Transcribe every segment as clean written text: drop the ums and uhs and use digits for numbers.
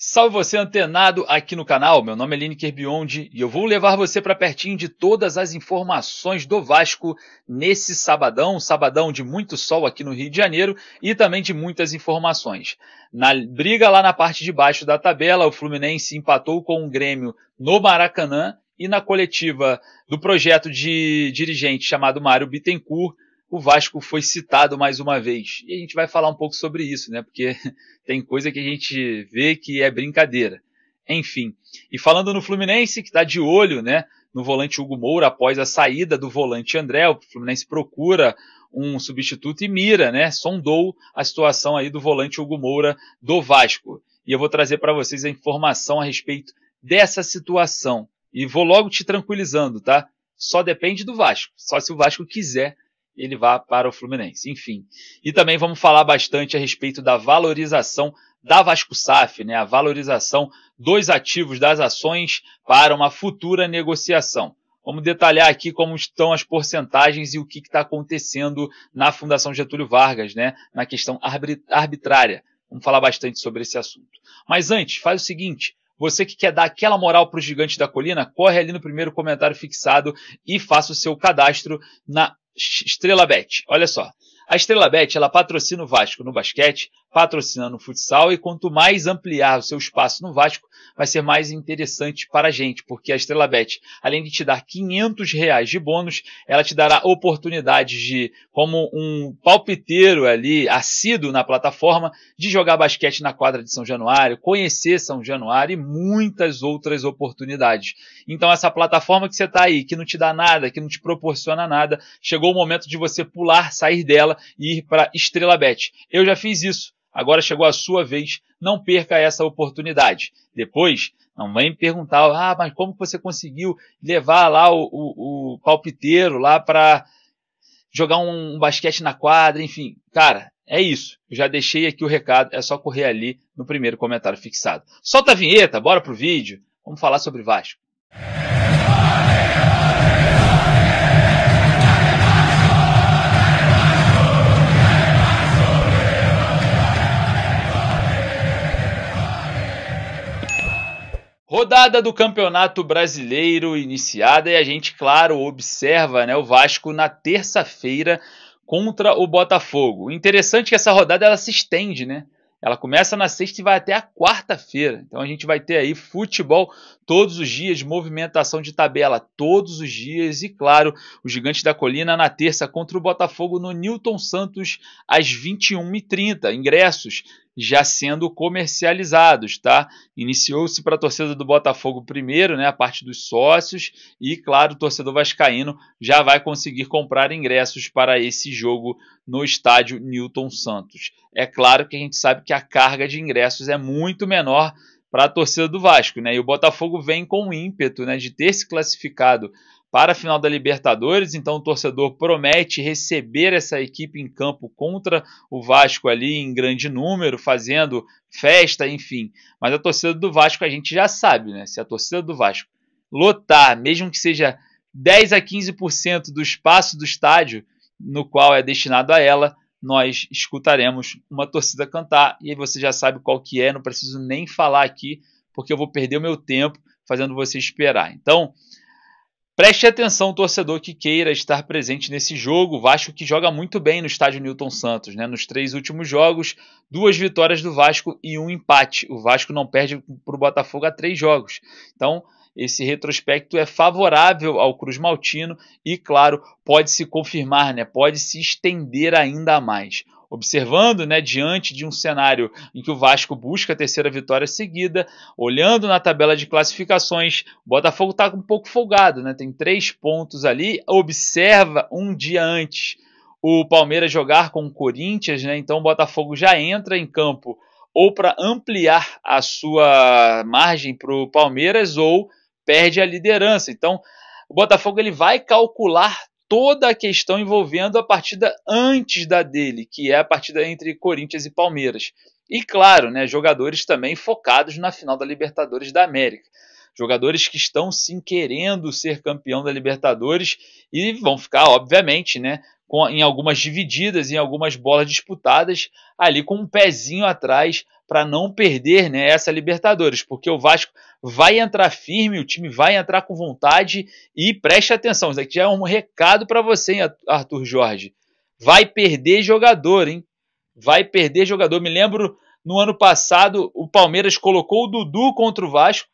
Salve você antenado aqui no canal, meu nome é Lineker Biondi e eu vou levar você para pertinho de todas as informações do Vasco nesse sabadão, sabadão de muito sol aqui no Rio de Janeiro e também de muitas informações. Na briga lá na parte de baixo da tabela, o Fluminense empatou com o Grêmio no Maracanã e na coletiva do projeto de dirigente chamado Mário Bittencourt, o Vasco foi citado mais uma vez. E a gente vai falar um pouco sobre isso, né? Porque tem coisa que a gente vê que é brincadeira. Enfim. E falando no Fluminense, que está de olho, né, no volante Hugo Moura após a saída do volante André, o Fluminense procura um substituto e mira, né? Sondou a situação aí do volante Hugo Moura do Vasco. E eu vou trazer para vocês a informação a respeito dessa situação. E vou logo te tranquilizando, tá? Só depende do Vasco. Só se o Vasco quiser ele vá para o Fluminense, enfim. E também vamos falar bastante a respeito da valorização da Vasco SAF, né? A valorização dos ativos das ações para uma futura negociação. Vamos detalhar aqui como estão as porcentagens e o que está acontecendo na Fundação Getúlio Vargas, né? Na questão arbitrária. Vamos falar bastante sobre esse assunto. Mas antes, faz o seguinte. Você que quer dar aquela moral para o Gigante da Colina, corre ali no primeiro comentário fixado e faça o seu cadastro na Estrela Bet. Olha só, a Estrela Bet ela patrocina o Vasco no basquete, patrocina no futsal e quanto mais ampliar o seu espaço no Vasco, vai ser mais interessante para a gente, porque a Estrela Bet, além de te dar R$500 de bônus, ela te dará oportunidades de, como um palpiteiro ali, assíduo na plataforma, de jogar basquete na quadra de São Januário, conhecer São Januário e muitas outras oportunidades. Então essa plataforma que você está aí, que não te dá nada, que não te proporciona nada, chegou o momento de você pular, sair dela e ir para Estrela Bet. Eu já fiz isso. Agora chegou a sua vez, não perca essa oportunidade. Depois, não vem me perguntar, mas como você conseguiu levar lá o palpiteiro lá para jogar um basquete na quadra, enfim. Cara, é isso. Eu já deixei aqui o recado, é só correr ali no primeiro comentário fixado. Solta a vinheta, bora pro vídeo. Vamos falar sobre Vasco. Rodada do Campeonato Brasileiro iniciada e a gente, claro, observa, né, o Vasco na terça-feira contra o Botafogo. O interessante é que essa rodada ela se estende, né? Ela começa na sexta e vai até a quarta-feira. Então a gente vai ter aí futebol todos os dias, movimentação de tabela todos os dias e, claro, o Gigante da Colina na terça contra o Botafogo no Newton Santos às 21h30. Ingressos já sendo comercializados, tá? Iniciou-se para a torcida do Botafogo primeiro, né, a parte dos sócios e, claro, o torcedor vascaíno já vai conseguir comprar ingressos para esse jogo no estádio Newton Santos. É claro que a gente sabe que a carga de ingressos é muito menor para a torcida do Vasco, né? E o Botafogo vem com o ímpeto, né, de ter se classificado para a final da Libertadores, então o torcedor promete receber essa equipe em campo contra o Vasco ali em grande número, fazendo festa, enfim. Mas a torcida do Vasco a gente já sabe, né? Se a torcida do Vasco lotar, mesmo que seja 10 a 15% do espaço do estádio no qual é destinado a ela, nós escutaremos uma torcida cantar. E aí você já sabe qual que é, não preciso nem falar aqui, porque eu vou perder o meu tempo fazendo você esperar. Então, preste atenção, torcedor que queira estar presente nesse jogo. O Vasco que joga muito bem no estádio Newton Santos, né? Nos 3 últimos jogos, 2 vitórias do Vasco e 1 empate. O Vasco não perde para o Botafogo há 3 jogos. Então, esse retrospecto é favorável ao Cruz Maltino e, claro, pode se confirmar, né? Pode se estender ainda mais. Observando, né, diante de um cenário em que o Vasco busca a terceira vitória seguida, olhando na tabela de classificações, o Botafogo está um pouco folgado, né, tem 3 pontos ali, observa um dia antes o Palmeiras jogar com o Corinthians, né, então o Botafogo já entra em campo ou para ampliar a sua margem para o Palmeiras ou perde a liderança. Então o Botafogo ele vai calcular toda a questão envolvendo a partida antes da dele, que é a partida entre Corinthians e Palmeiras. E claro, né, jogadores também focados na final da Libertadores da América. Jogadores que estão sim querendo ser campeão da Libertadores e vão ficar, obviamente, né, em algumas divididas, em algumas bolas disputadas, ali com um pezinho atrás para não perder, né, essa Libertadores, porque o Vasco vai entrar firme, o time vai entrar com vontade e preste atenção, isso aqui já é um recado para você, hein, Arthur Jorge. Vai perder jogador, hein? Vai perder jogador. Me lembro, no ano passado, o Palmeiras colocou o Dudu contra o Vasco.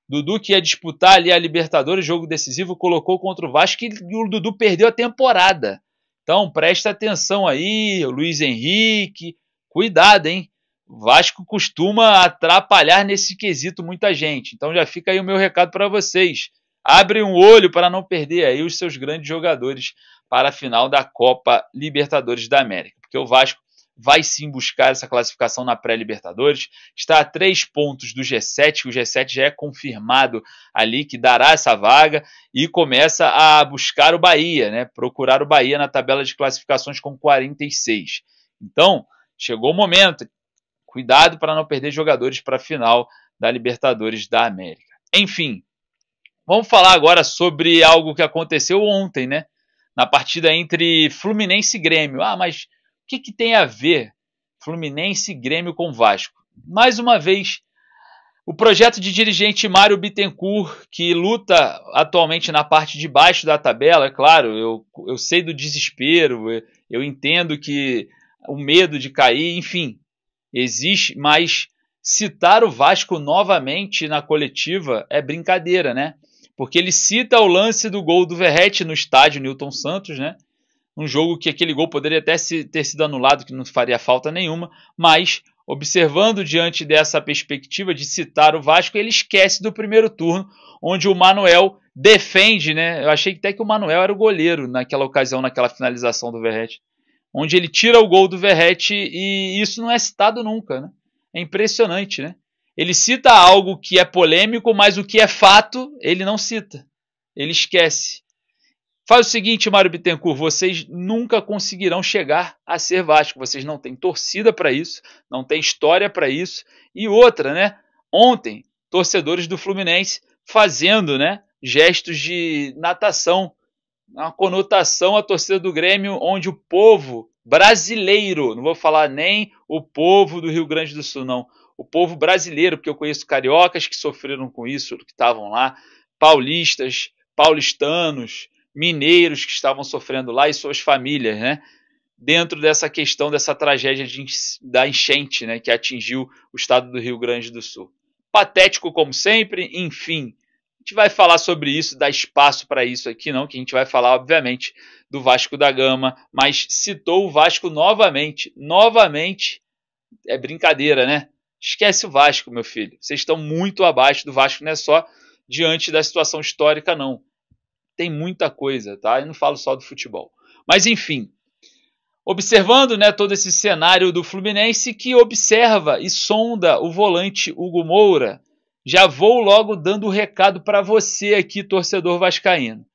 Dudu, que ia disputar ali a Libertadores, jogo decisivo, colocou contra o Vasco e o Dudu perdeu a temporada. Então, presta atenção aí, Luiz Henrique, cuidado, hein? O Vasco costuma atrapalhar nesse quesito muita gente. Então já fica aí o meu recado para vocês. Abre um olho para não perder aí os seus grandes jogadores para a final da Copa Libertadores da América. Porque o Vasco vai sim buscar essa classificação na pré-Libertadores. Está a 3 pontos do G7, que o G7 já é confirmado ali que dará essa vaga e começa a buscar o Bahia, né? Procurar o Bahia na tabela de classificações com 46. Então, chegou o momento. Cuidado para não perder jogadores para a final da Libertadores da América. Enfim, vamos falar agora sobre algo que aconteceu ontem, né? Na partida entre Fluminense e Grêmio. Ah, mas o que tem a ver Fluminense e Grêmio com Vasco? Mais uma vez, o projeto de dirigente Mário Bittencourt, que luta atualmente na parte de baixo da tabela, é claro, eu sei do desespero, eu entendo que o medo de cair, enfim, existe, mas citar o Vasco novamente na coletiva é brincadeira, né? Porque ele cita o lance do gol do Verratti no estádio Newton Santos, né? Um jogo que aquele gol poderia até ter sido anulado, que não faria falta nenhuma, mas observando diante dessa perspectiva de citar o Vasco, ele esquece do primeiro turno, onde o Manuel defende, né? Eu achei até que o Manuel era o goleiro naquela ocasião, naquela finalização do Verratti, onde ele tira o gol do Verratti e isso não é citado nunca, né? É impressionante, né? Ele cita algo que é polêmico, mas o que é fato, ele não cita. Ele esquece. Faz o seguinte, Mário Bittencourt, vocês nunca conseguirão chegar a ser Vasco. Vocês não têm torcida para isso, não têm história para isso. E outra, né? Ontem, torcedores do Fluminense fazendo, né, gestos de natação, uma conotação à torcida do Grêmio, onde o povo brasileiro, não vou falar nem o povo do Rio Grande do Sul, não, o povo brasileiro, porque eu conheço cariocas que sofreram com isso, que estavam lá, paulistas, paulistanos, mineiros que estavam sofrendo lá e suas famílias, né? Dentro dessa questão, dessa tragédia da enchente, né, que atingiu o estado do Rio Grande do Sul. Patético como sempre, enfim. A gente vai falar sobre isso, dar espaço para isso aqui, não, que a gente vai falar, obviamente, do Vasco da Gama, mas citou o Vasco novamente. Novamente, é brincadeira, né? Esquece o Vasco, meu filho. Vocês estão muito abaixo do Vasco, não é só diante da situação histórica, não. Tem muita coisa, tá? Eu não falo só do futebol. Mas, enfim, observando, né, todo esse cenário do Fluminense, que observa e sonda o volante Hugo Moura, já vou logo dando o recado para você aqui, torcedor vascaíno.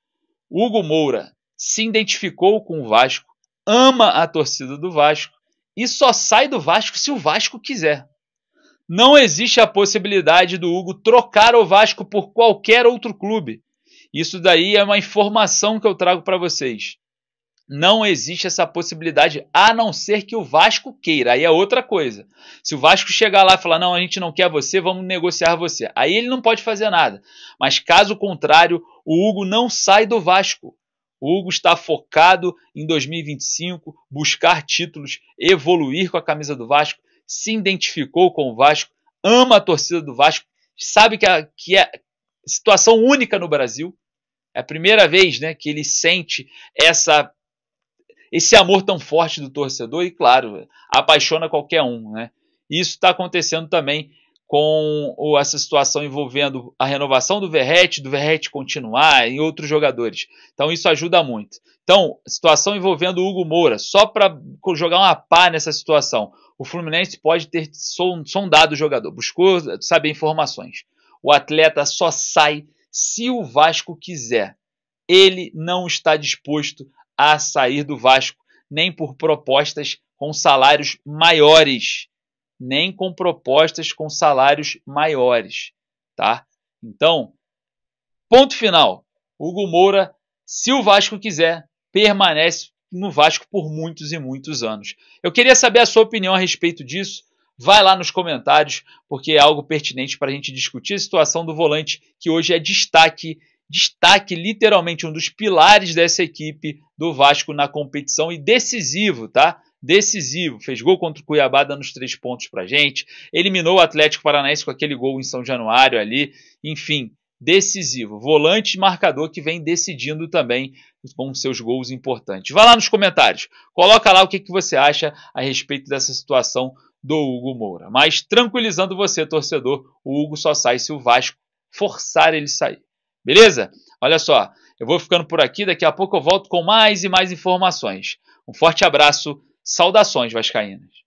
Hugo Moura se identificou com o Vasco, ama a torcida do Vasco e só sai do Vasco se o Vasco quiser. Não existe a possibilidade do Hugo trocar o Vasco por qualquer outro clube. Isso daí é uma informação que eu trago para vocês. Não existe essa possibilidade, a não ser que o Vasco queira. Aí é outra coisa. Se o Vasco chegar lá e falar, não, a gente não quer você, vamos negociar você. Aí ele não pode fazer nada. Mas caso contrário, o Hugo não sai do Vasco. O Hugo está focado em 2025, buscar títulos, evoluir com a camisa do Vasco, se identificou com o Vasco, ama a torcida do Vasco, sabe que é situação única no Brasil. É a primeira vez, né, que ele sente esse amor tão forte do torcedor e, claro, apaixona qualquer um, né? Isso está acontecendo também com essa situação envolvendo a renovação do Verratti continuar e outros jogadores. Então isso ajuda muito. Então, situação envolvendo o Hugo Moura, só para jogar uma pá nessa situação, o Fluminense pode ter sondado o jogador, buscou saber informações. O atleta só sai se o Vasco quiser. Ele não está disposto a sair do Vasco, nem por propostas com salários maiores. Nem com propostas com salários maiores. Tá? Então, ponto final. Hugo Moura, se o Vasco quiser, permanece no Vasco por muitos e muitos anos. Eu queria saber a sua opinião a respeito disso. Vai lá nos comentários, porque é algo pertinente para a gente discutir a situação do volante, que hoje é destaque literalmente um dos pilares dessa equipe do Vasco na competição e decisivo, tá? Decisivo, fez gol contra o Cuiabá dando os 3 pontos pra gente, eliminou o Atlético Paranaense com aquele gol em São Januário ali, enfim, decisivo, volante marcador que vem decidindo também com seus gols importantes. Vai lá nos comentários, coloca lá o que você acha a respeito dessa situação do Hugo Moura, mas tranquilizando você, torcedor, o Hugo só sai se o Vasco forçar ele sair. Beleza? Olha só, eu vou ficando por aqui, daqui a pouco eu volto com mais e mais informações. Um forte abraço, saudações vascaínas.